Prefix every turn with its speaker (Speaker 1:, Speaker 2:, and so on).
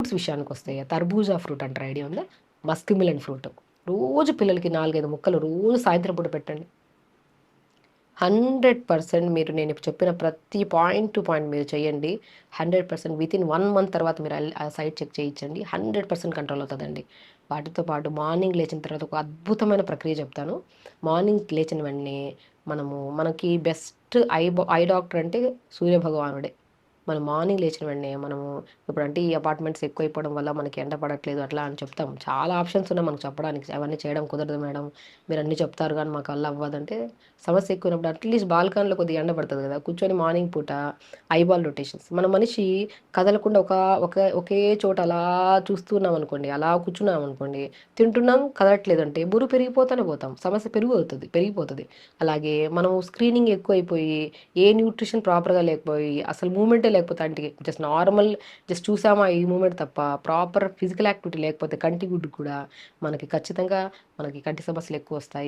Speaker 1: Fruits విషయానికొస్తే తర్బూజా fruit అంటారు, idea ఉందా? Musk melon fruit. రోజు పిల్లలకి 4, 5 ముక్కలు రోజు సాయంత్రం పూట పెట్టండి. 100% మీరు నేను ఇప్పుడు చెప్పిన ప్రతి పాయింట్ టు పాయింట్ మీరు చేయండి. 100% వితిన్ 1 మంత్ తర్వాత మీరు ఆ సైట్ చెక్ చేయించండి. 100% కంట్రోల్ అవుతదండి. వాటితో పాటు మార్నింగ్ లేచిన తర్వాత ఒక అద్భుతమైన ప్రక్రియ చెప్తాను. మార్నింగ్ లేచిన వెంటనే మనకి బెస్ట్ ఐ డాక్టర్ అంటే సూర్యభగవానుడే. మనం మార్నింగ్ లేచిన వెంటనే ఇప్పుడంటే ఈ అపార్ట్మెంట్స్ ఎక్కువైపోవడం వల్ల మనకి ఎండ పడట్లేదు అట్లా అని చెప్తాం. చాలా ఆప్షన్స్ ఉన్నాయి మనకు చెప్పడానికి. అవన్నీ చేయడం కుదరదు మేడం, మీరన్నీ చెప్తారు కానీ మాకు వల్ల అవ్వదంటే, సమస్య ఎక్కువైనప్పుడు అట్లీస్ట్ బాల్కనీలో కొద్దిగా ఎండ పడుతుంది కదా, కూర్చొని మార్నింగ్ పూట ఐబాల్ రొటేషన్స్. మన మనిషి కదలకుండా ఒకే చోట అలా చూస్తున్నాం అనుకోండి, అలా కూర్చున్నాం అనుకోండి, తింటున్నాం కదలట్లేదంటే బరువు పెరిగిపోతూనే పోతాం, సమస్య పెరిగిపోతుంది. అలాగే మనం స్క్రీనింగ్ ఎక్కువైపోయి ఏ న్యూట్రిషన్ ప్రాపర్గా లేకపోయి అసలు మూమెంటే లేకపోతే, అంటే జస్ట్ చూసామా ఈ మూమెంట్ తప్ప ప్రాపర్ ఫిజికల్ యాక్టివిటీ లేకపోతే కంటి గుడ్డు కూడా మనకి ఖచ్చితంగా మనకి కంటి సమస్యలు ఎక్కువ వస్తాయి.